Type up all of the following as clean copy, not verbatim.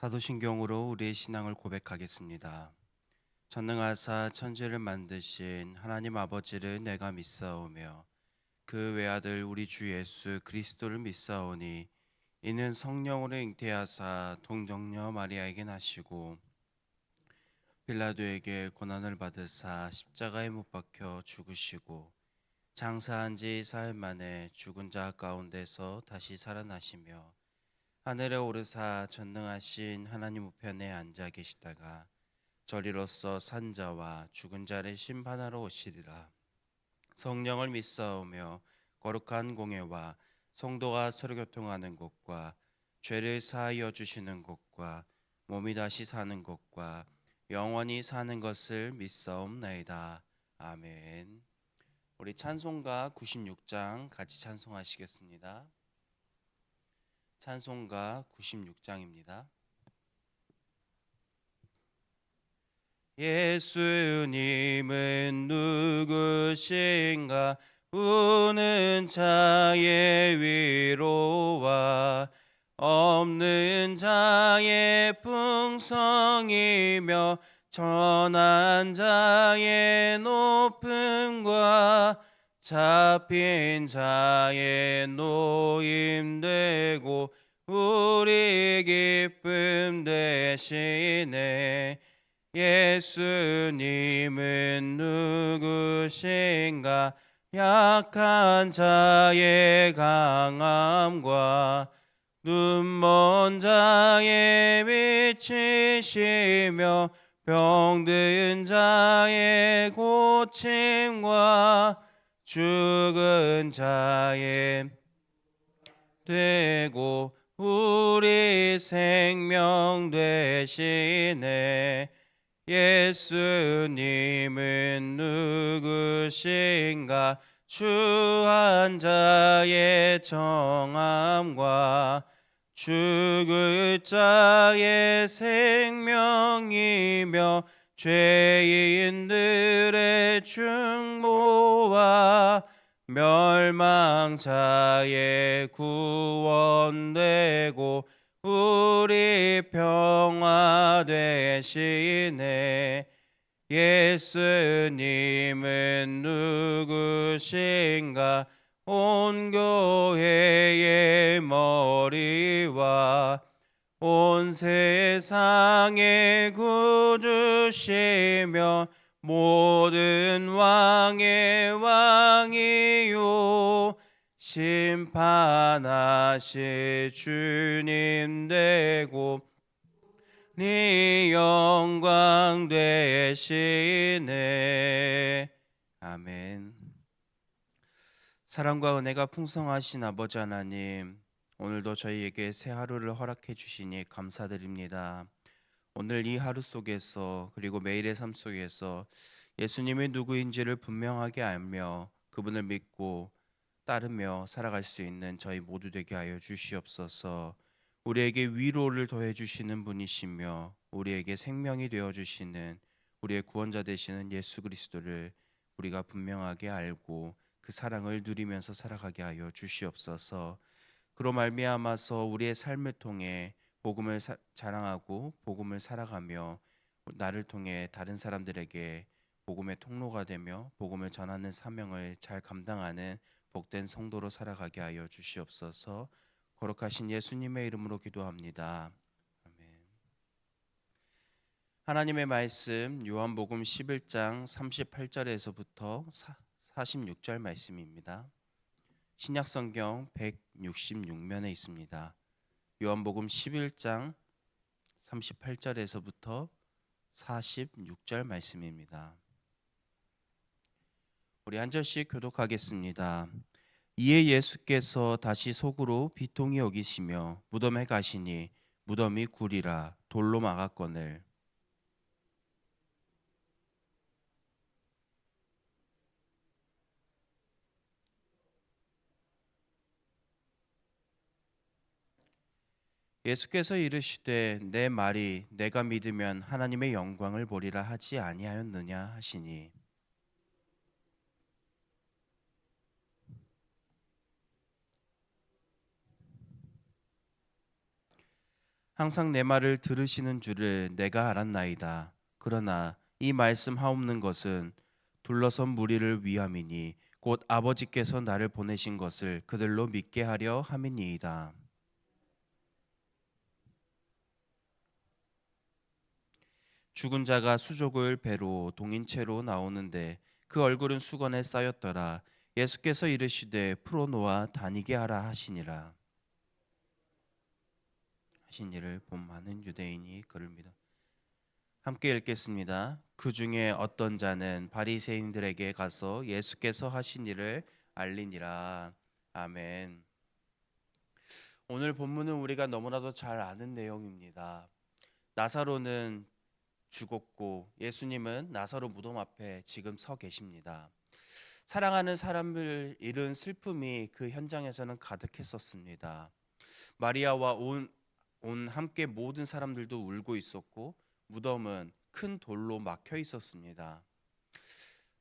사도신경으로 우리의 신앙을 고백하겠습니다. 전능하사 천지를 만드신 하나님 아버지를 내가 믿사오며 그 외아들 우리 주 예수 그리스도를 믿사오니 이는 성령으로 잉태하사 동정녀 마리아에게 나시고 빌라도에게 고난을 받으사 십자가에 못 박혀 죽으시고 장사한 지 사흘 만에 죽은 자 가운데서 다시 살아나시며 하늘에 오르사 전능하신 하나님 우편에 앉아 계시다가 저리로서 산자와 죽은 자를 심판하러 오시리라. 성령을 믿사오며 거룩한 공예와 성도가 서로 교통하는 것과 죄를 사하여 주시는 것과 몸이 다시 사는 것과 영원히 사는 것을 믿사옵나이다. 아멘. 우리 찬송가 96장 같이 찬송하시겠습니다. 찬송가 96장입니다. 예수님은 누구신가? 우는 자의 위로와 없는 자의 풍성이며 천한 자의 높음과 잡힌 자의 노임되고 우리 기쁨 되시네. 예수님은 누구신가? 약한 자의 강함과 눈먼 자의 빛이시며 병든 자의 고침과 죽은 자의 되고 우리 생명 되시네. 예수님은 누구신가? 추한 자의 정함과 죽을 자의 생명이며 죄인들의 중보와 멸망자의 구원되고 우리 평화 되시네. 예수님은 누구신가? 온 교회의 머리와 온 세상의 구주시며 모든 왕의 왕이요 심판하실 주님 되고 네 영광 되시네. 아멘. 사랑과 은혜가 풍성하신 아버지 하나님, 오늘도 저희에게 새 하루를 허락해 주시니 감사드립니다. 오늘 이 하루 속에서 그리고 매일의 삶 속에서 예수님이 누구인지를 분명하게 알며 그분을 믿고 따르며 살아갈 수 있는 저희 모두 되게 하여 주시옵소서. 우리에게 위로를 더해 주시는 분이시며 우리에게 생명이 되어 주시는 우리의 구원자 되시는 예수 그리스도를 우리가 분명하게 알고 그 사랑을 누리면서 살아가게 하여 주시옵소서. 그로 말미암아서 우리의 삶을 통해 복음을 자랑하고 복음을 살아가며 나를 통해 다른 사람들에게 복음의 통로가 되며 복음을 전하는 사명을 잘 감당하는 복된 성도로 살아가게 하여 주시옵소서. 거룩하신 예수님의 이름으로 기도합니다. 아멘. 하나님의 말씀 요한복음 11장 38절에서부터 46절 말씀입니다. 신약성경 166면에 있습니다. 요한복음 11장 38절에서부터 46절 말씀입니다. 우리 한 절씩 교독하겠습니다. 이에 예수께서 다시 속으로 비통히 여기시며 무덤에 가시니 무덤이 굴이라 돌로 막았거늘 예수께서 이르시되 내 말이 내가 믿으면 하나님의 영광을 보리라 하지 아니하였느냐 하시니 항상 내 말을 들으시는 줄을 내가 알았나이다. 그러나 이 말씀 하옵는 것은 둘러선 무리를 위함이니 곧 아버지께서 나를 보내신 것을 그들로 믿게 하려 함이니이다. 죽은 자가 수족을 배로 동인채로 나오는데 그 얼굴은 수건에 쌓였더라. 예수께서 이르시되 풀어 놓아 다니게 하라 하시니라. 하신 이를 본 많은 유대인이 그를 믿어. 함께 읽겠습니다. 그 중에 어떤 자는 바리새인들에게 가서 예수께서 하신 일을 알리니라. 아멘. 오늘 본문은 우리가 너무나도 잘 아는 내용입니다. 나사로는 죽었고 예수님은 나사로 무덤 앞에 지금 서 계십니다. 사랑하는 사람을 잃은 슬픔이 그 현장에서는 가득했었습니다. 마리아와 온 함께 모든 사람들도 울고 있었고 무덤은 큰 돌로 막혀 있었습니다.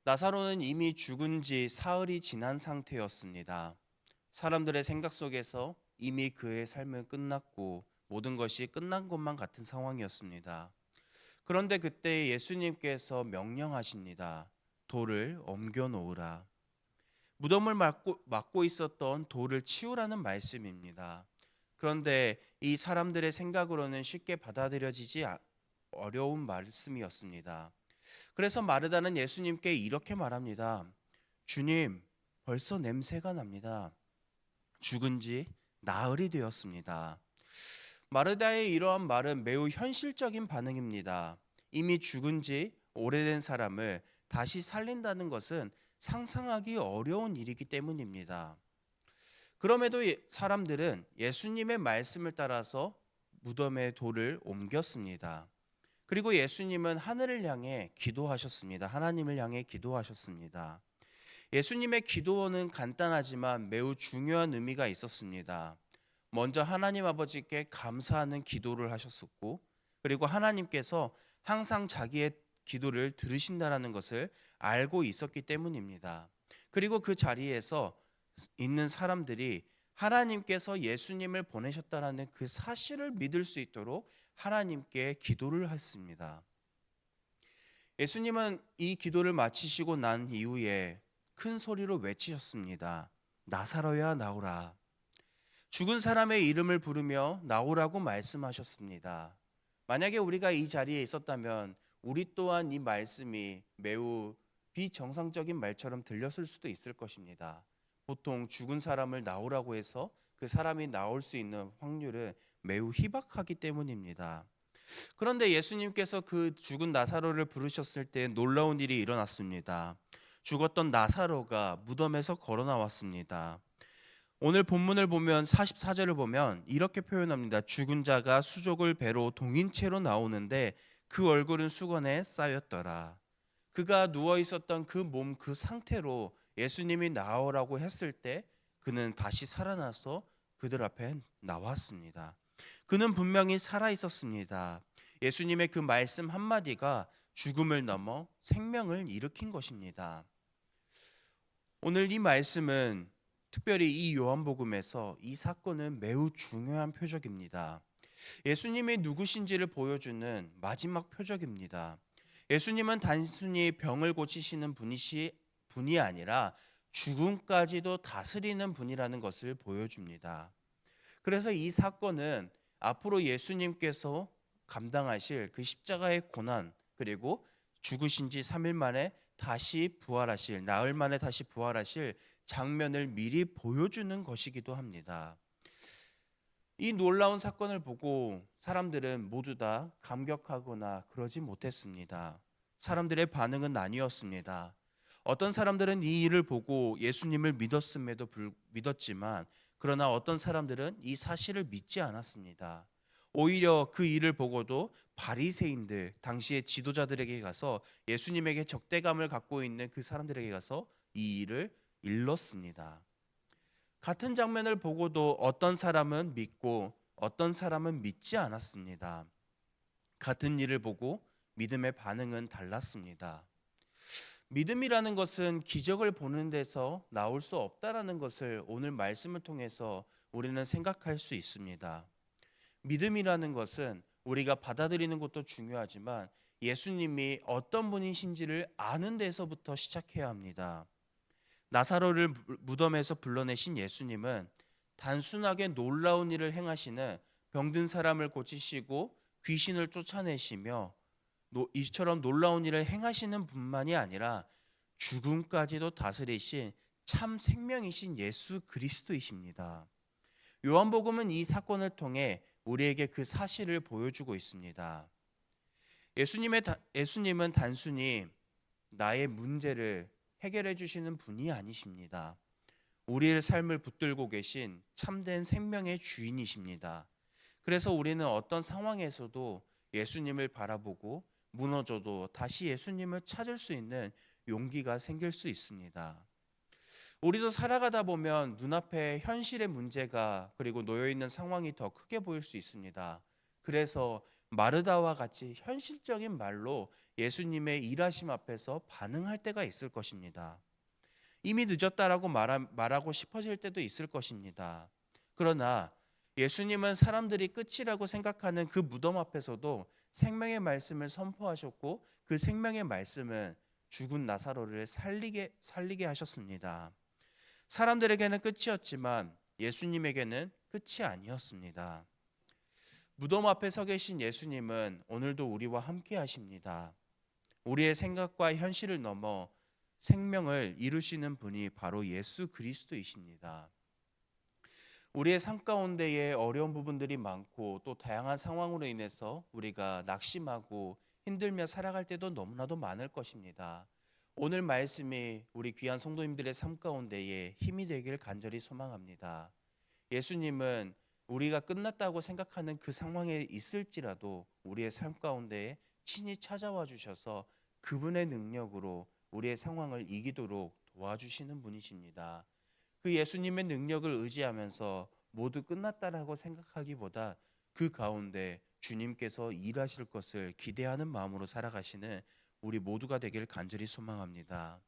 나사로는 이미 죽은 지 사흘이 지난 상태였습니다. 사람들의 생각 속에서 이미 그의 삶은 끝났고 모든 것이 끝난 것만 같은 상황이었습니다. 그런데 그때 예수님께서 명령하십니다. 돌을 옮겨 놓으라. 무덤을 막고 있었던 돌을 치우라는 말씀입니다. 그런데 이 사람들의 생각으로는 쉽게 받아들여지지 어려운 말씀이었습니다. 그래서 마르다는 예수님께 이렇게 말합니다. 주님, 벌써 냄새가 납니다. 죽은 지 나흘이 되었습니다. 마르다의 이러한 말은 매우 현실적인 반응입니다. 이미 죽은 지 오래된 사람을 다시 살린다는 것은 상상하기 어려운 일이기 때문입니다. 그럼에도 사람들은 예수님의 말씀을 따라서 무덤의 돌을 옮겼습니다. 그리고 예수님은 하늘을 향해 기도하셨습니다. 하나님을 향해 기도하셨습니다. 예수님의 기도는 간단하지만 매우 중요한 의미가 있었습니다. 먼저 하나님 아버지께 감사하는 기도를 하셨었고, 그리고 하나님께서 항상 자기의 기도를 들으신다는 것을 알고 있었기 때문입니다. 그리고 그 자리에서 있는 사람들이 하나님께서 예수님을 보내셨다는 그 사실을 믿을 수 있도록 하나님께 기도를 했습니다. 예수님은 이 기도를 마치시고 난 이후에 큰 소리로 외치셨습니다. 나사로야 나오라. 죽은 사람의 이름을 부르며 나오라고 말씀하셨습니다. 만약에 우리가 이 자리에 있었다면 우리 또한 이 말씀이 매우 비정상적인 말처럼 들렸을 수도 있을 것입니다. 보통 죽은 사람을 나오라고 해서 그 사람이 나올 수 있는 확률은 매우 희박하기 때문입니다. 그런데 예수님께서 그 죽은 나사로를 부르셨을 때 놀라운 일이 일어났습니다. 죽었던 나사로가 무덤에서 걸어 나왔습니다. 오늘 본문을 보면 44절을 보면 이렇게 표현합니다. 죽은 자가 수족을 배로 동인채로 나오는데 그 얼굴은 수건에 쌓였더라. 그가 누워 있었던 그 몸 그 상태로 예수님이 나오라고 했을 때 그는 다시 살아나서 그들 앞에 나왔습니다. 그는 분명히 살아 있었습니다. 예수님의 그 말씀 한마디가 죽음을 넘어 생명을 일으킨 것입니다. 오늘 이 말씀은 특별히 이 요한복음에서 이 사건은 매우 중요한 표적입니다. 예수님이 누구신지를 보여주는 마지막 표적입니다. 예수님은 단순히 병을 고치시는 분이 아니라 죽음까지도 다스리는 분이라는 것을 보여줍니다. 그래서 이 사건은 앞으로 예수님께서 감당하실 그 십자가의 고난, 그리고 죽으신 지 3일 만에 다시 부활하실, 나흘 만에 다시 부활하실 장면을 미리 보여주는 것이기도 합니다. 이 놀라운 사건을 보고 사람들은 모두 다 감격하거나 그러지 못했습니다. 사람들의 반응은 나뉘었습니다. 어떤 사람들은 이 일을 보고 예수님을 믿었지만 그러나 어떤 사람들은 이 사실을 믿지 않았습니다. 오히려 그 일을 보고도 바리새인들, 당시의 지도자들에게 가서 예수님에게 적대감을 갖고 있는 그 사람들에게 가서 이 일을 일렀습니다. 같은 장면을 보고도 어떤 사람은 믿고 어떤 사람은 믿지 않았습니다. 같은 일을 보고 믿음의 반응은 달랐습니다. 믿음이라는 것은 기적을 보는 데서 나올 수 없다라는 것을 오늘 말씀을 통해서 우리는 생각할 수 있습니다. 믿음이라는 것은 우리가 받아들이는 것도 중요하지만 예수님이 어떤 분이신지를 아는 데서부터 시작해야 합니다. 나사로를 무덤에서 불러내신 예수님은 단순하게 놀라운 일을 행하시는 병든 사람을 고치시고 귀신을 쫓아내시며 이처럼 놀라운 일을 행하시는 분만이 아니라 죽음까지도 다스리신 참 생명이신 예수 그리스도이십니다. 요한복음은 이 사건을 통해 우리에게 그 사실을 보여주고 있습니다. 예수님은 단순히 나의 문제를 해결해 주시는 분이 아니십니다. 우리의 삶을 붙들고 계신 참된 생명의 주인이십니다. 그래서 우리는 어떤 상황에서도 예수님을 바라보고 무너져도 다시 예수님을 찾을 수 있는 용기가 생길 수 있습니다. 우리도 살아가다 보면 눈앞에 현실의 문제가 그리고 놓여있는 상황이 더 크게 보일 수 있습니다. 그래서 마르다와 같이 현실적인 말로 예수님의 일하심 앞에서 반응할 때가 있을 것입니다. 이미 늦었다라고 말하고 싶어질 때도 있을 것입니다. 그러나 예수님은 사람들이 끝이라고 생각하는 그 무덤 앞에서도 생명의 말씀을 선포하셨고 그 생명의 말씀은 죽은 나사로를 살리게 하셨습니다. 사람들에게는 끝이었지만 예수님에게는 끝이 아니었습니다. 무덤 앞에 서 계신 예수님은 오늘도 우리와 함께 하십니다. 우리의 생각과 현실을 넘어 생명을 이루시는 분이 바로 예수 그리스도이십니다. 우리의 삶 가운데에 어려운 부분들이 많고 또 다양한 상황으로 인해서 우리가 낙심하고 힘들며 살아갈 때도 너무나도 많을 것입니다. 오늘 말씀이 우리 귀한 성도님들의 삶 가운데에 힘이 되길 간절히 소망합니다. 예수님은 우리가 끝났다고 생각하는 그 상황에 있을지라도 우리의 삶 가운데에 친히 찾아와 주셔서 그분의 능력으로 우리의 상황을 이기도록 도와주시는 분이십니다. 그 예수님의 능력을 의지하면서 모두 끝났다라고 생각하기보다 그 가운데 주님께서 일하실 것을 기대하는 마음으로 살아가시는 우리 모두가 되길 간절히 소망합니다.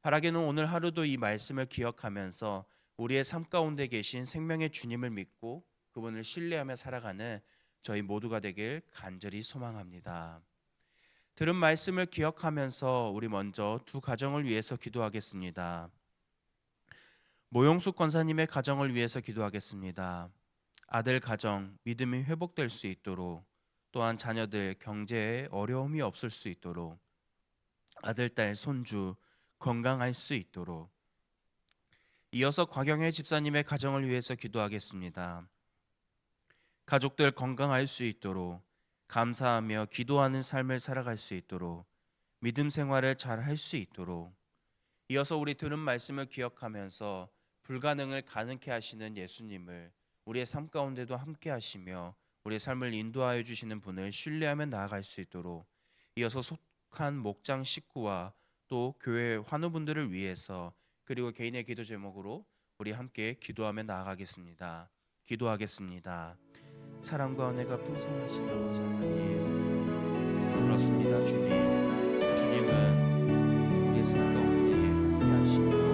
바라기는 오늘 하루도 이 말씀을 기억하면서 우리의 삶 가운데 계신 생명의 주님을 믿고 그분을 신뢰하며 살아가는 저희 모두가 되길 간절히 소망합니다. 들은 말씀을 기억하면서 우리 먼저 두 가정을 위해서 기도하겠습니다. 모용숙 권사님의 가정을 위해서 기도하겠습니다. 아들 가정 믿음이 회복될 수 있도록, 또한 자녀들 경제에 어려움이 없을 수 있도록, 아들, 딸, 손주 건강할 수 있도록. 이어서 곽영혜 집사님의 가정을 위해서 기도하겠습니다. 가족들 건강할 수 있도록, 감사하며 기도하는 삶을 살아갈 수 있도록, 믿음 생활을 잘 할 수 있도록. 이어서 우리 들은 말씀을 기억하면서 불가능을 가능케 하시는 예수님을 우리의 삶 가운데도 함께 하시며 우리의 삶을 인도하여 주시는 분을 신뢰하며 나아갈 수 있도록, 이어서 속한 목장 식구와 또 교회 환우분들을 위해서 그리고 개인의 기도 제목으로 우리 함께 기도하며 나아가겠습니다. 기도하겠습니다. 사랑과 은혜가 풍성하신 아버지 하나님, 그렇습니다. 주님은 우리의 삶 가운데에 함께 하시며